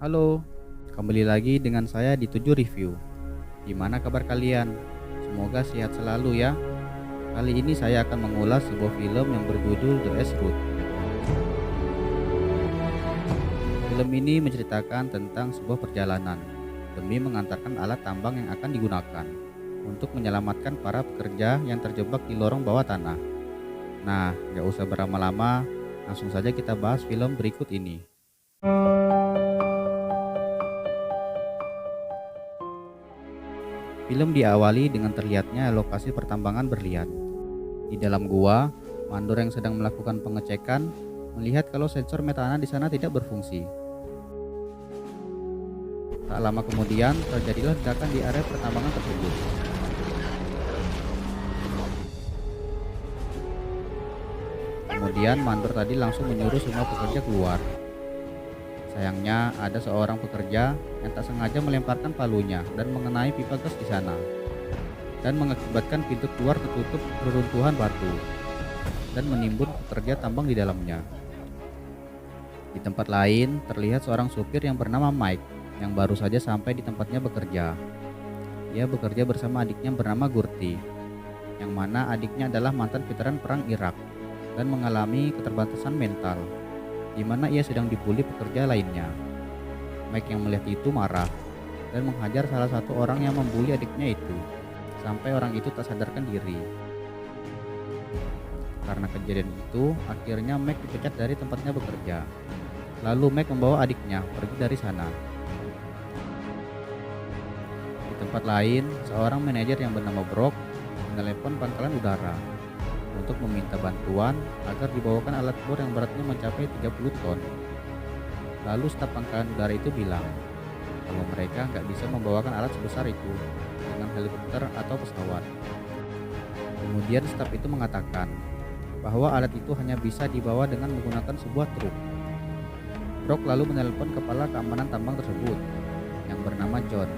Halo, kembali lagi dengan saya di 7 Review. Gimana kabar kalian? Semoga sehat selalu ya. Kali ini saya akan mengulas sebuah film yang berjudul The Ash Root. Film ini menceritakan tentang sebuah perjalanan demi mengantarkan alat tambang yang akan digunakan untuk menyelamatkan para pekerja yang terjebak di lorong bawah tanah. Nah, gak usah berlama-lama, langsung saja kita bahas film berikut ini. Film diawali dengan terlihatnya lokasi pertambangan berlian. Di dalam gua, mandor yang sedang melakukan pengecekan melihat kalau sensor metana di sana tidak berfungsi. Tak lama kemudian, terjadilah ledakan di area pertambangan tersebut. Kemudian mandor tadi langsung menyuruh semua pekerja keluar. Sayangnya, ada seorang pekerja yang tak sengaja melemparkan palunya dan mengenai pipa gas di sana, dan mengakibatkan pintu keluar tertutup reruntuhan batu dan menimbun pekerja tambang di dalamnya. Di tempat lain, terlihat seorang supir yang bernama Mike yang baru saja sampai di tempatnya bekerja. Ia bekerja bersama adiknya bernama Gurti, yang mana adiknya adalah mantan veteran perang Irak dan mengalami keterbatasan mental, di mana ia sedang dibully pekerja lainnya. Mike yang melihat itu marah dan menghajar salah satu orang yang membuli adiknya itu, sampai orang itu tak sadarkan diri. Karena kejadian itu, akhirnya Mike dipecat dari tempatnya bekerja. Lalu Mike membawa adiknya pergi dari sana. Di tempat lain, seorang manajer yang bernama Brock menelepon pangkalan udara untuk meminta bantuan agar dibawakan alat bor yang beratnya mencapai 30 ton. Lalu staf pangkalan udara itu bilang kalau mereka nggak bisa membawakan alat sebesar itu dengan helikopter atau pesawat. Kemudian staf itu mengatakan bahwa alat itu hanya bisa dibawa dengan menggunakan sebuah truk. Brock lalu menelpon kepala keamanan tambang tersebut yang bernama John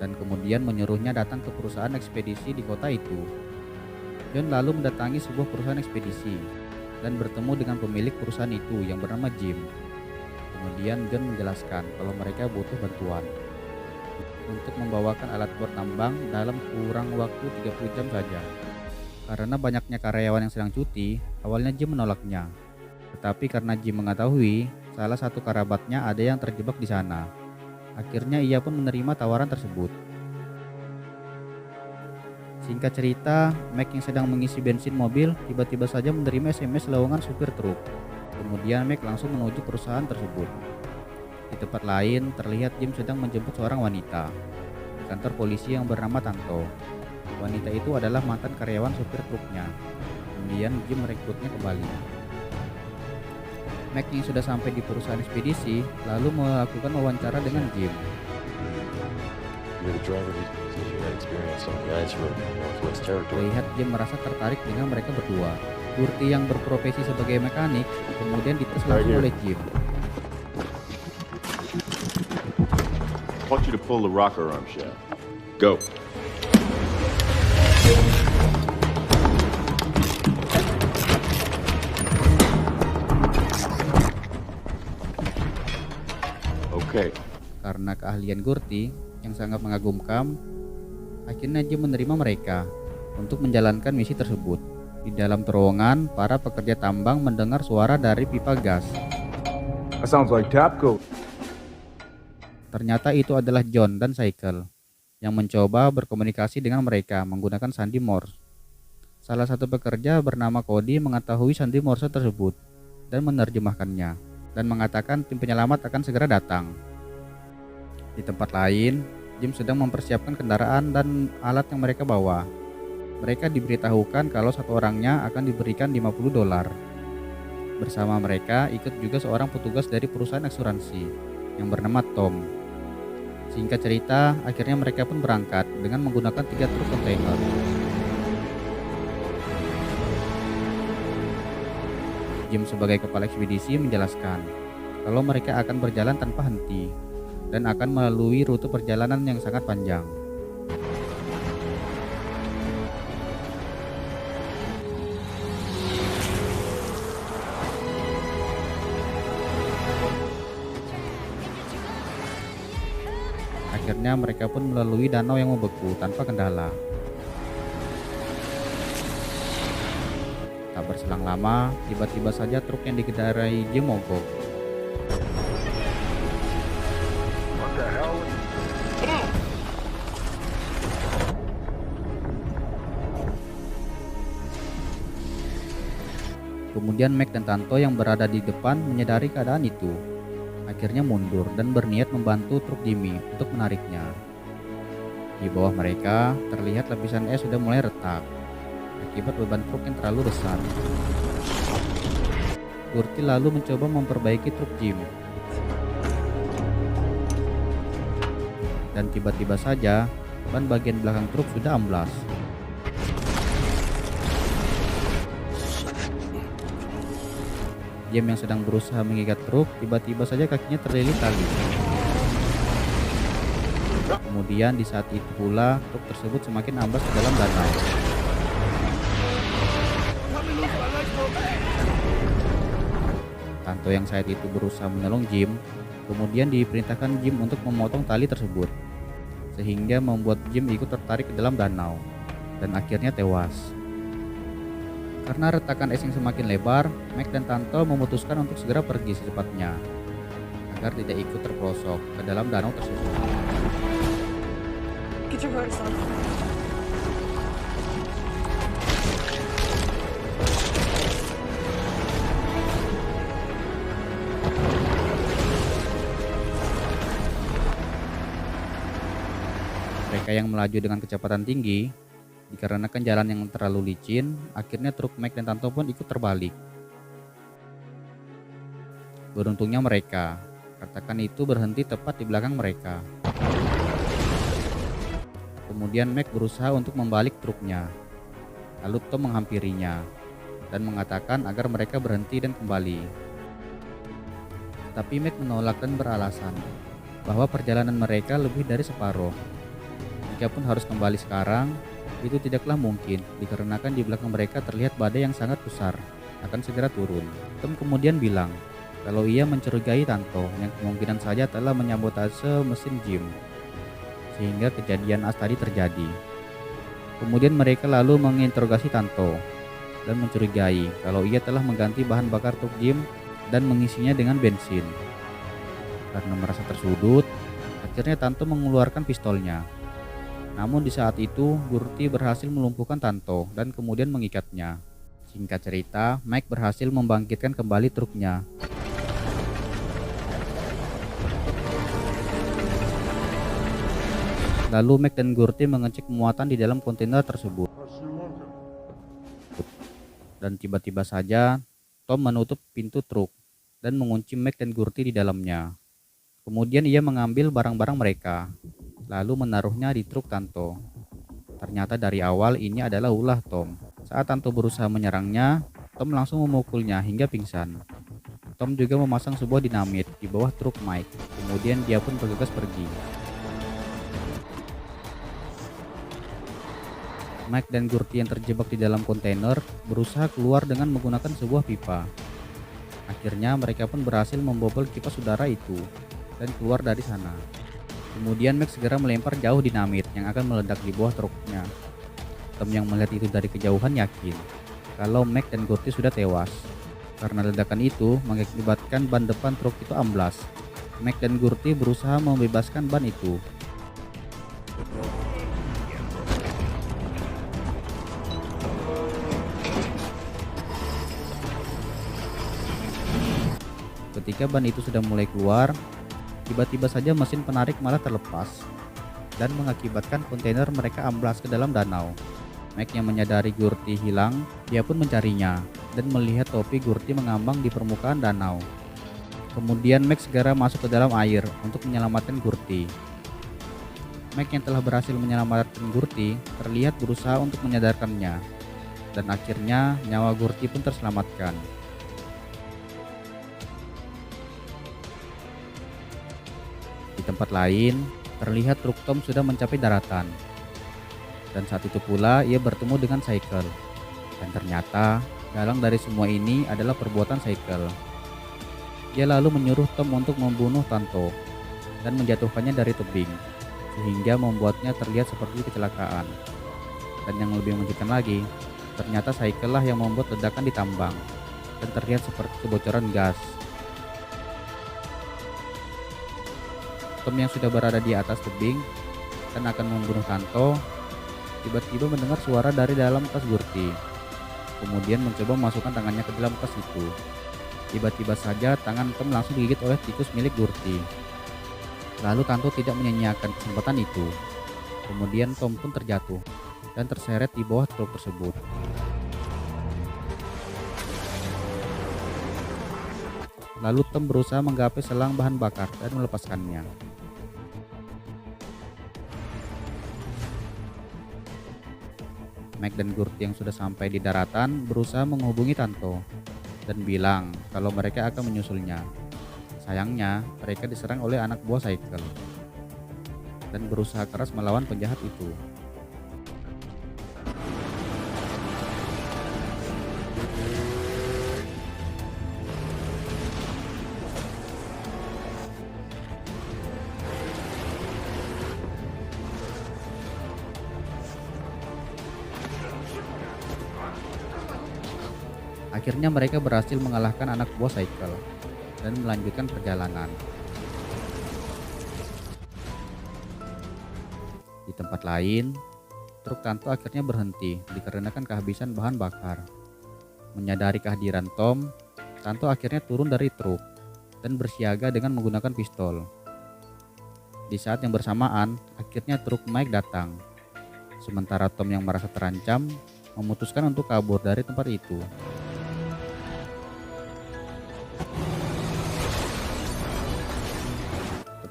dan kemudian menyuruhnya datang ke perusahaan ekspedisi di kota itu. John lalu mendatangi sebuah perusahaan ekspedisi dan bertemu dengan pemilik perusahaan itu yang bernama Jim. Kemudian John menjelaskan kalau mereka butuh bantuan untuk membawakan alat bor tambang dalam kurang waktu 30 jam saja. Karena banyaknya karyawan yang sedang cuti, awalnya Jim menolaknya. Tetapi karena Jim mengetahui salah satu kerabatnya ada yang terjebak di sana, akhirnya ia pun menerima tawaran tersebut. Singkat cerita, Mike yang sedang mengisi bensin mobil tiba-tiba saja menerima SMS lowongan supir truk. Kemudian Mike langsung menuju perusahaan tersebut. Di tempat lain, terlihat Jim sedang menjemput seorang wanita di kantor polisi yang bernama Tanto. Wanita itu adalah mantan karyawan supir truknya. Kemudian Jim merekrutnya kembali. Mike yang sudah sampai di perusahaan ekspedisi lalu melakukan wawancara dengan Jim. Terlihat Jim merasa tertarik dengan mereka berdua. Gurti yang berprofesi sebagai mekanik kemudian dites langsung oleh Jim. I want you to pull the rocker arm shaft. Go. Okay. Karena keahlian Gurti yang sangat mengagumkan, akhirnya Jim menerima mereka untuk menjalankan misi tersebut. Di dalam terowongan, para pekerja tambang mendengar suara dari pipa gas. That sounds like Tapco. Ternyata itu adalah John dan Cycle yang mencoba berkomunikasi dengan mereka menggunakan sandi Morse. Salah satu pekerja bernama Cody mengetahui sandi Morse tersebut dan menerjemahkannya dan mengatakan tim penyelamat akan segera datang. Di tempat lain, Jim sedang mempersiapkan kendaraan dan alat yang mereka bawa. Mereka diberitahukan kalau satu orangnya akan diberikan $50. Bersama mereka ikut juga seorang petugas dari perusahaan asuransi yang bernama Tom. Singkat cerita, akhirnya mereka pun berangkat dengan menggunakan 3 truk kontainer. Jim sebagai kepala ekspedisi menjelaskan kalau mereka akan berjalan tanpa henti dan akan melalui rute perjalanan yang sangat panjang. Akhirnya mereka pun melalui danau yang membeku tanpa kendala. Tak berselang lama, tiba-tiba saja truk yang dikendarai Jim mogok. What the hell? Kemudian Mac dan Tanto yang berada di depan menyadari keadaan itu. Akhirnya mundur dan berniat membantu truk Jimmy untuk menariknya. Di bawah mereka terlihat lapisan es sudah mulai retak akibat beban truk yang terlalu besar. Gurty lalu mencoba memperbaiki truk Jim. Dan tiba-tiba saja ban bagian belakang truk sudah amblas. Jim yang sedang berusaha mengikat truk, tiba-tiba saja kakinya terlilit tali. Kemudian di saat itu pula, truk tersebut semakin amblas ke dalam danau. Tanto yang saat itu berusaha menolong Jim, kemudian diperintahkan Jim untuk memotong tali tersebut, sehingga membuat Jim ikut tertarik ke dalam danau, dan akhirnya tewas. Karena retakan es yang semakin lebar, Mac dan Tanto memutuskan untuk segera pergi secepatnya, agar tidak ikut terperosok ke dalam danau tersebut. Get your hurts on. Mereka yang melaju dengan kecepatan tinggi, dikarenakan jalan yang terlalu licin, akhirnya truk Mac dan Tanto pun ikut terbalik. Beruntungnya mereka, katakan itu berhenti tepat di belakang mereka. Kemudian Mac berusaha untuk membalik truknya. Lalu Tom menghampirinya dan mengatakan agar mereka berhenti dan kembali. Tapi Mac menolak dan beralasan bahwa perjalanan mereka lebih dari separuh. Jika pun harus kembali sekarang, itu tidaklah mungkin dikarenakan di belakang mereka terlihat badai yang sangat besar akan segera turun. Tom kemudian bilang kalau ia mencurigai Tanto yang kemungkinan saja telah menyabotase mesin Jim sehingga kejadian as tadi terjadi. Kemudian mereka lalu menginterogasi Tanto dan mencurigai kalau ia telah mengganti bahan bakar truk Jim dan mengisinya dengan bensin. Karena merasa tersudut, akhirnya Tanto mengeluarkan pistolnya. Namun di saat itu, Gurty berhasil melumpuhkan Tanto dan kemudian mengikatnya. Singkat cerita, Mike berhasil membangkitkan kembali truknya. Lalu Mac dan Gurty mengecek muatan di dalam kontainer tersebut. Dan tiba-tiba saja, Tom menutup pintu truk dan mengunci Mac dan Gurty di dalamnya. Kemudian ia mengambil barang-barang mereka, lalu menaruhnya di truk Tanto. Ternyata dari awal ini adalah ulah Tom. Saat Tanto berusaha menyerangnya, Tom langsung memukulnya hingga pingsan. Tom juga memasang sebuah dinamit di bawah truk Mike. Kemudian dia pun bergegas pergi. Mike dan Gurty yang terjebak di dalam kontainer berusaha keluar dengan menggunakan sebuah pipa. Akhirnya mereka pun berhasil membobol kipas udara itu dan keluar dari sana. Kemudian Max segera melempar jauh dinamit yang akan meledak di bawah truknya. Tom yang melihat itu dari kejauhan yakin kalau Mac dan Gurty sudah tewas. Karena ledakan itu mengakibatkan ban depan truk itu amblas. Mac dan Gurty berusaha membebaskan ban itu. Ketika ban itu sudah mulai keluar, tiba-tiba saja mesin penarik malah terlepas dan mengakibatkan kontainer mereka amblas ke dalam danau. Mike yang menyadari Gurty hilang, dia pun mencarinya dan melihat topi Gurty mengambang di permukaan danau. Kemudian Mike segera masuk ke dalam air untuk menyelamatkan Gurty. Mike yang telah berhasil menyelamatkan Gurty terlihat berusaha untuk menyadarkannya, dan akhirnya nyawa Gurty pun terselamatkan. Di tempat lain, terlihat truk Tom sudah mencapai daratan. Dan saat itu pula ia bertemu dengan Cycle. Dan ternyata, dalang dari semua ini adalah perbuatan Cycle. Ia lalu menyuruh Tom untuk membunuh Tanto dan menjatuhkannya dari tebing. sehingga membuatnya terlihat seperti kecelakaan. Dan yang lebih mengejutkan lagi, ternyata Cycle lah yang membuat ledakan di tambang dan terlihat seperti kebocoran gas. Tom yang sudah berada di atas tebing dan akan membunuh Tanto, tiba-tiba mendengar suara dari dalam tas Gurti. Kemudian mencoba memasukkan tangannya ke dalam tas itu. Tiba-tiba saja tangan Tom langsung digigit oleh tikus milik Gurti. Lalu Tanto tidak menyia-nyiakan kesempatan itu. Kemudian Tom pun terjatuh dan terseret di bawah truk tersebut. Lalu Tom berusaha menggapai selang bahan bakar dan melepaskannya. Mike dan Gurti yang sudah sampai di daratan berusaha menghubungi Tanto dan bilang kalau mereka akan menyusulnya. Sayangnya mereka diserang oleh anak buah Cycle dan berusaha keras melawan penjahat itu. Akhirnya mereka berhasil mengalahkan anak buah Cycle dan melanjutkan perjalanan. Di tempat lain, truk Tanto akhirnya berhenti dikarenakan kehabisan bahan bakar. Menyadari kehadiran Tom, Tanto akhirnya turun dari truk dan bersiaga dengan menggunakan pistol. Di saat yang bersamaan, akhirnya truk Mike datang. Sementara Tom yang merasa terancam, memutuskan untuk kabur dari tempat itu.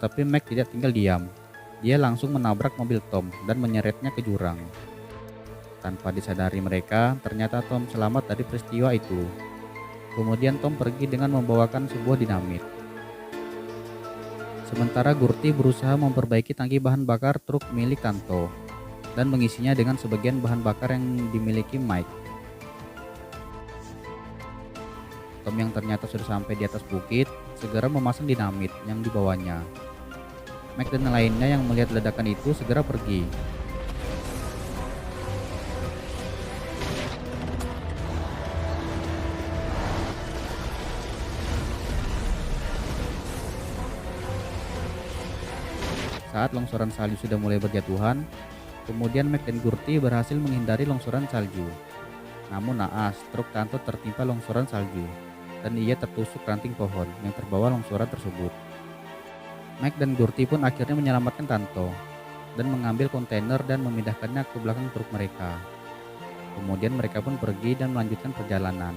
Tetapi Mike tidak tinggal diam. Dia langsung menabrak mobil Tom dan menyeretnya ke jurang. Tanpa disadari mereka, ternyata Tom selamat dari peristiwa itu. Kemudian Tom pergi dengan membawakan sebuah dinamit. Sementara Gurti berusaha memperbaiki tangki bahan bakar truk milik Tanto dan mengisinya dengan sebagian bahan bakar yang dimiliki Mike. Tom yang ternyata sudah sampai di atas bukit segera memasang dinamit yang dibawanya. Mike dan lainnya yang melihat ledakan itu segera pergi. Saat longsoran salju sudah mulai berjatuhan, kemudian Mike dan Gurti berhasil menghindari longsoran salju. Namun naas, truk Tanto tertimpa longsoran salju dan ia tertusuk ranting pohon yang terbawa longsoran tersebut. Mike dan Gurti pun akhirnya menyelamatkan Tanto dan mengambil kontainer dan memindahkannya ke belakang truk mereka. Kemudian mereka pun pergi dan melanjutkan perjalanan.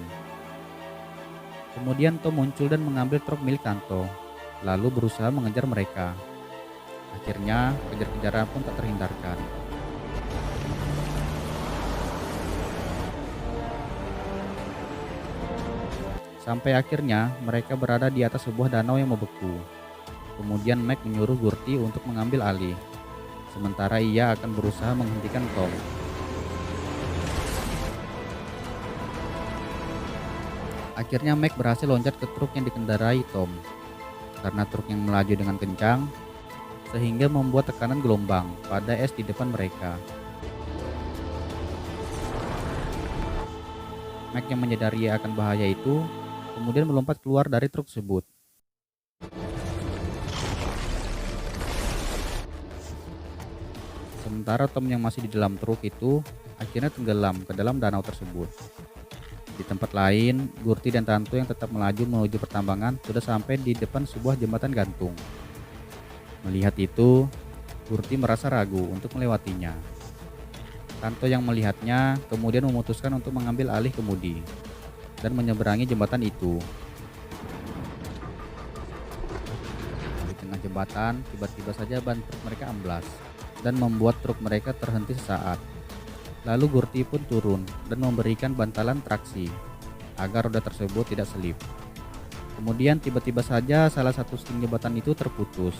Kemudian Tom muncul dan mengambil truk milik Tanto, lalu berusaha mengejar mereka. Akhirnya kejar-kejaran pun tak terhindarkan. Sampai akhirnya mereka berada di atas sebuah danau yang membeku. Kemudian Mike menyuruh Gurti untuk mengambil alih, sementara ia akan berusaha menghentikan Tom. Akhirnya Mike berhasil loncat ke truk yang dikendarai Tom. Karena truk yang melaju dengan kencang, sehingga membuat tekanan gelombang pada es di depan mereka. Mike yang menyadari akan bahaya itu, kemudian melompat keluar dari truk tersebut. Sementara Tom yang masih di dalam truk itu akhirnya tenggelam ke dalam danau tersebut. Di tempat lain, Gurti dan Tanto yang tetap melaju menuju pertambangan sudah sampai di depan sebuah jembatan gantung. Melihat itu, Gurti merasa ragu untuk melewatinya. Tanto yang melihatnya kemudian memutuskan untuk mengambil alih kemudi dan menyeberangi jembatan itu. Di tengah jembatan, tiba-tiba saja ban truk mereka amblas dan membuat truk mereka terhenti sesaat. Lalu Gurti pun turun dan memberikan bantalan traksi agar roda tersebut tidak selip. Kemudian tiba-tiba saja salah satu sting jembatan itu terputus.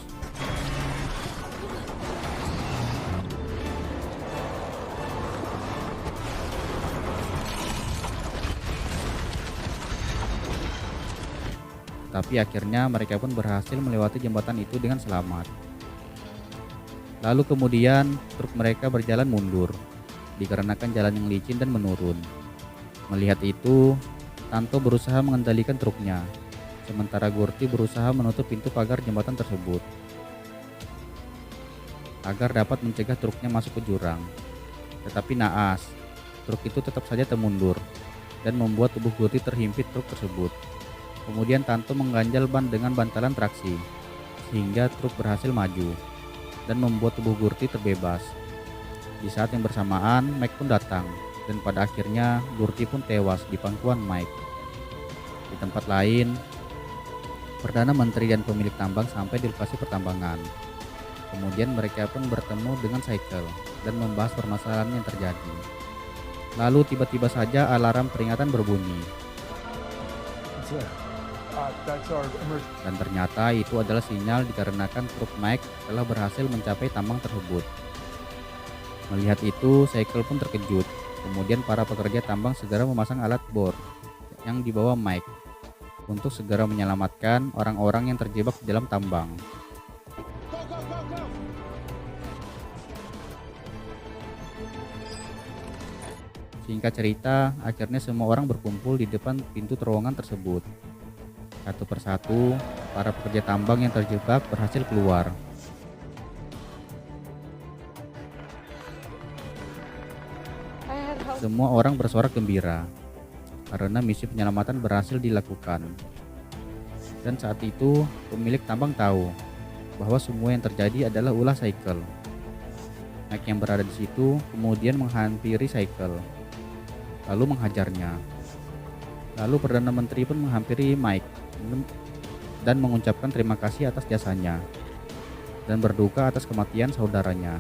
Tapi akhirnya mereka pun berhasil melewati jembatan itu dengan selamat. Lalu kemudian truk mereka berjalan mundur dikarenakan jalan yang licin dan menurun. Melihat itu, Tanto berusaha mengendalikan truknya, sementara Gurti berusaha menutup pintu pagar jembatan tersebut agar dapat mencegah truknya masuk ke jurang. Tetapi naas, truk itu tetap saja termundur dan membuat tubuh Gurti terhimpit truk tersebut. Kemudian Tanto mengganjal ban dengan bantalan traksi sehingga truk berhasil maju dan membuat tubuh Gurti terbebas. Di saat yang bersamaan, Mike pun datang dan pada akhirnya Gurti pun tewas di pangkuan Mike. Di tempat lain, Perdana Menteri dan pemilik tambang sampai di lokasi pertambangan. Kemudian mereka pun bertemu dengan Cycle dan membahas permasalahan yang terjadi. Lalu tiba-tiba saja alarm peringatan berbunyi. That's our emergency. Dan ternyata itu adalah sinyal dikarenakan truk Mike telah berhasil mencapai tambang tersebut. Melihat itu, Cycle pun terkejut. Kemudian para pekerja tambang segera memasang alat bor yang dibawa Mike untuk segera menyelamatkan orang-orang yang terjebak di dalam tambang. Singkat cerita, akhirnya semua orang berkumpul di depan pintu terowongan tersebut. Satu persatu, para pekerja tambang yang terjebak berhasil keluar. Semua orang bersorak gembira karena misi penyelamatan berhasil dilakukan. Dan saat itu, pemilik tambang tahu bahwa semua yang terjadi adalah ulah Cycle. Mike yang berada di situ kemudian menghampiri Cycle, lalu menghajarnya. Lalu Perdana Menteri pun menghampiri Mike dan mengucapkan terima kasih atas jasanya dan berduka atas kematian saudaranya.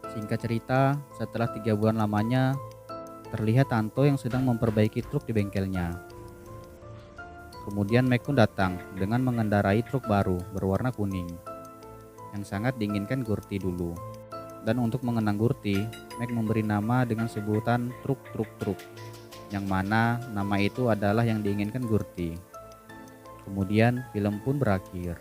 Singkat cerita, setelah 3 bulan lamanya, terlihat Tanto yang sedang memperbaiki truk di bengkelnya. Kemudian Mike pun datang dengan mengendarai truk baru berwarna kuning yang sangat diinginkan Gurti dulu. Dan untuk mengenang Gurti, Mike memberi nama dengan sebutan truk, yang mana nama itu adalah yang diinginkan Gurti. Kemudian film pun berakhir.